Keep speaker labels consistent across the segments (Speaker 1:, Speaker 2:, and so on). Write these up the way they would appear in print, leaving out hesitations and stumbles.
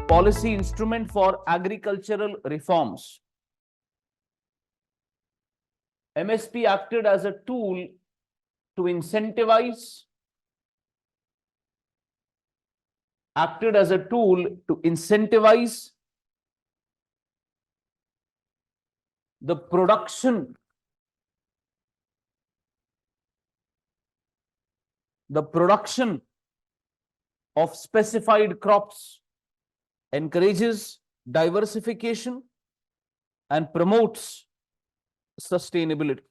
Speaker 1: policy instrument for agricultural reforms. MSP acted as a tool to incentivize the production of specified crops, encourages diversification and promotes sustainability.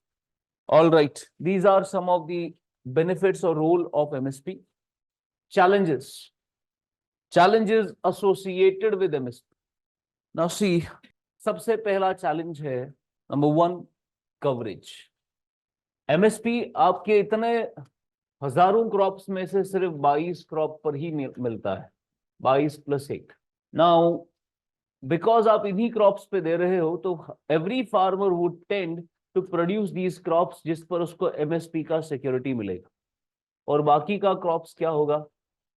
Speaker 1: All right, these are some of the benefits or role of MSP. Challenges associated with MSP. Now see, सबसे पहला challenge है number 1, coverage. MSP आपके इतने हजारों crops में से सिर्फ 22 crop पर ही मिलता है, 22 + 1. नाउ बिकॉज आप इन्हीं क्रॉप्स पे दे रहे हो, तो every farmer would tend to produce these crops जिस पर उसको MSP का सिक्योरिटी मिलेगा. और बाकी का क्रॉप्स क्या होगा?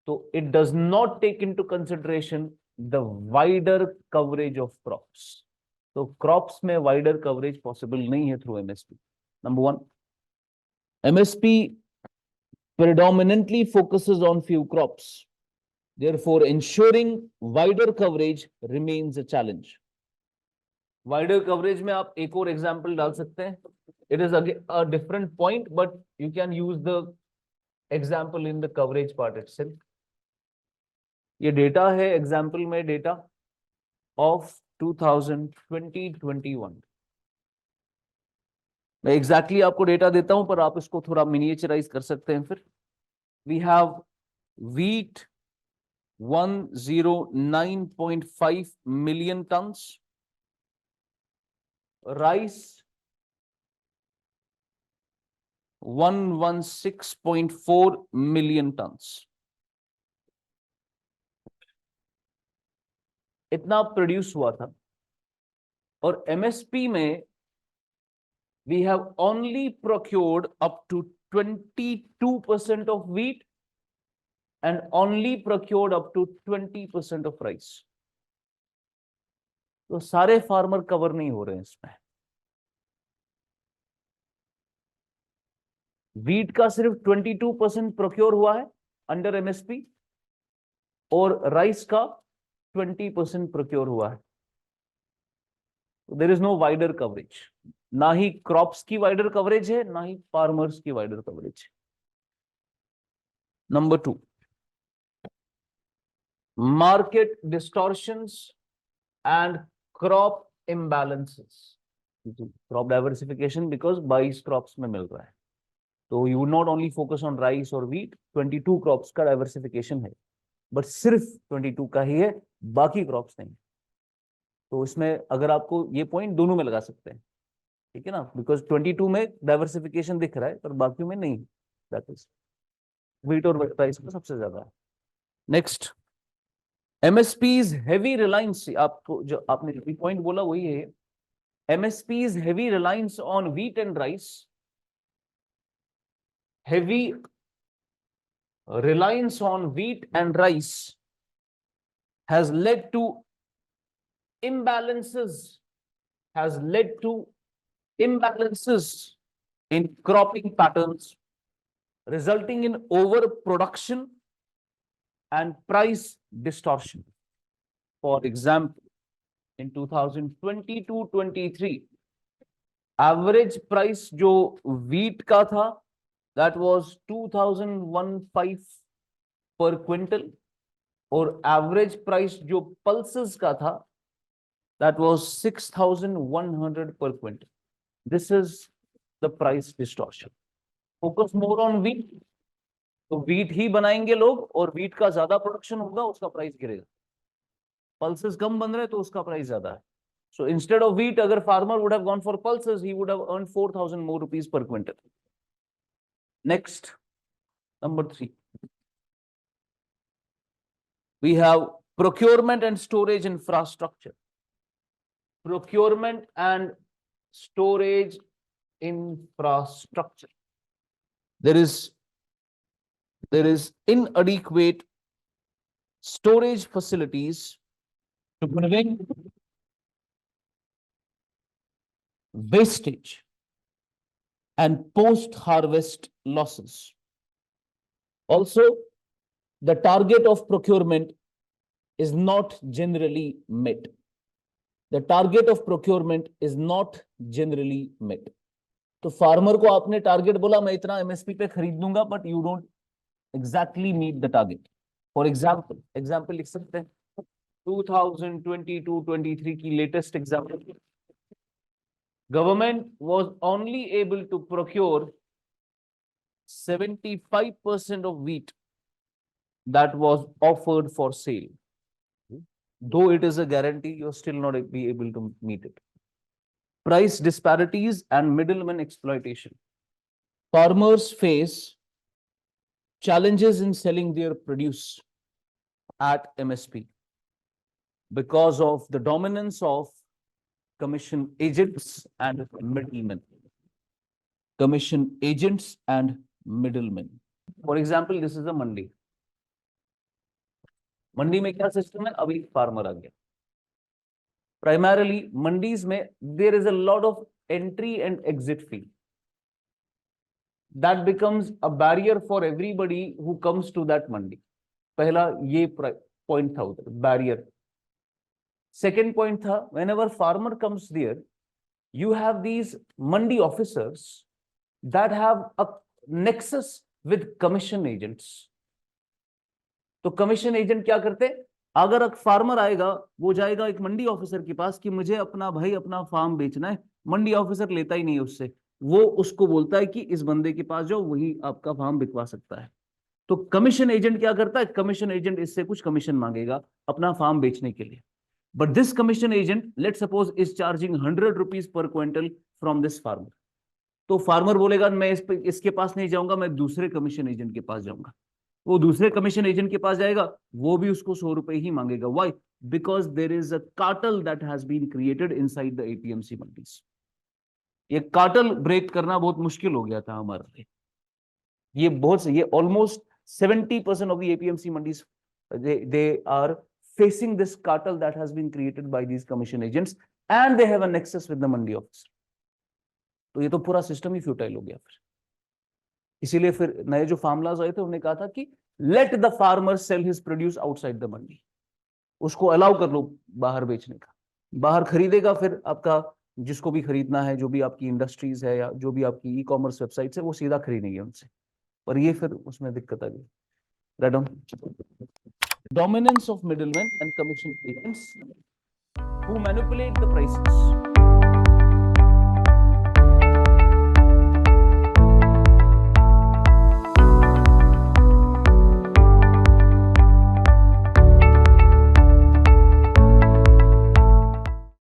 Speaker 1: तो it does not take into consideration the wider coverage of crops. तो क्रॉप्स में वाइडर कवरेज पॉसिबल नहीं है through MSP. Number 1, MSP predominantly focuses on few crops. Therefore, ensuring wider coverage remains a challenge. Wider coverage में आप एक और example डाल सकते हैं. It is a different point, but you can use the example in the coverage part itself. ये data है example में, डेटा ऑफ 2020-21. मैं एग्जैक्टली आपको डेटा देता हूं, पर आप इसको थोड़ा मिनिएचराइज कर सकते हैं. फिर we have wheat 109.5 million tons, rice 116.4 million tons. इतना प्रोड्यूस हुआ था. और MSP में we have only procured up to 22% of wheat and only procured up to 20% of rice. तो सारे फार्मर कवर नहीं हो रहे हैं इसमें. वीट का सिर्फ 22% प्रोक्योर हुआ है अंडर MSP और राइस का 20% प्रोक्योर हुआ है. There is no wider coverage. ना ही क्रॉप्स की वाइडर कवरेज है, ना ही फार्मर्स की वाइडर कवरेज है. Number 2, market distortions and crop imbalances. Crop diversification because 22 crops में मिल रहा है, तो you would not only focus on rice और व्हीट. 22 क्रॉप्स का डाइवर्सिफिकेशन है, बट सिर्फ 22 का ही है, बाकी क्रॉप्स नहीं. तो इसमें अगर आपको ये पॉइंट दोनों में लगा सकते हैं, ठीक है ना, बिकॉज 22 में डाइवर्सिफिकेशन दिख रहा है पर बाकी में नहीं. दैट इज व्हीट और राइस का सबसे ज्यादा है. Next, MSP's heavy reliance. आपको जो आपने जो पॉइंट बोला वही है. MSP's heavy reliance on wheat and rice, heavy reliance on wheat and rice has led to imbalances in cropping patterns, resulting in overproduction and price distortion. For example, in 2022-23, average price जो wheat का था, that was 2015 per quintal, और average price जो pulses का था, that was 6100 per quintal. This is the price distortion. Focus more on wheat. तो wheat ही बनाएंगे लोग और wheat का ज्यादा प्रोडक्शन होगा, उसका प्राइस गिरेगा. पल्सेस कम बन रहे तो उसका प्राइस ज्यादा है. So instead of wheat, अगर farmer would have gone for pulses, he would have earned 4000 more rupees per quintal. Next, number 3, we have procurement and storage infrastructure. Procurement and storage infrastructure. There is inadequate storage facilities to prevent wastage and post-harvest losses. Also, the target of procurement is not generally met. The target of procurement is not generally met. तो farmer को आपने target बोला मैं इतना MSP पे खरीद दूंगा, but you don't exactly meet the target. For example लिख सकते हैं 2022-23 की latest example. Government was only able to procure 75% of wheat that was offered for sale. Though it is a guarantee, you're still not be able to meet it. Price disparities and middlemen exploitation. Farmers face challenges in selling their produce at MSP because of the dominance of commission agents and middlemen. Commission agents and middlemen. For example, this is a mandi. मंडी में क्या system है? अभी farmer आ गया. Primarily mandis में there is a lot of entry and exit fee that becomes a barrier for everybody who comes to that mandi. पहला ये point था उधर, बैरियर. सेकेंड पॉइंट था whenever farmer comes there you have these mandi officers that have a nexus with commission agents. तो commission agent क्या करते? अगर एक फार्मर आएगा, वो जाएगा एक मंडी ऑफिसर के पास कि मुझे अपना भाई अपना फार्म बेचना है. मंडी ऑफिसर लेता ही नहीं है उससे, वो उसको बोलता है कि इस बंदे के पास जाओ, वही आपका फार्म बिकवा सकता है. तो कमीशन एजेंट क्या करता है? कमीशन एजेंट इससे कुछ कमीशन मांगेगा अपना फार्म बेचने के लिए. But this commission agent let suppose is charging 100 rupees per quintal from this farmer. तो फार्मर बोलेगा मैं इसके पास नहीं जाऊंगा, मैं दूसरे कमीशन एजेंट के पास जाऊंगा. वो दूसरे कमीशन एजेंट के पास जाएगा, वो भी उसको 100 रुपए ही मांगेगा. Why? Because there is a cartel that has been created inside the APMC mandis. ये कार्टेल ब्रेक करना बहुत मुश्किल हो गया था हमारे लिए. ये almost 70% of the APMC mandis they are facing this cartel that has been created by these commission agents and they have a nexus with the mandi officer. तो ये तो पूरा सिस्टम ही फ्यूटाइल हो गया. फिर इसीलिए फिर नए जो फार्मलाज आए थे उन्होंने कहा था कि let the farmer sell his produce outside the mandi. उसको अलाउ कर लो बाहर बेचने का. बाहर खरीदेगा, फिर आपका जिसको भी खरीदना है, जो भी आपकी इंडस्ट्रीज है या जो भी आपकी ई कॉमर्स वेबसाइट्स है, वो सीधा खरीदेंगे उनसे. पर ये फिर उसमें दिक्कत आ गई. Right on. Dominance of middlemen and commission agents who manipulate the prices.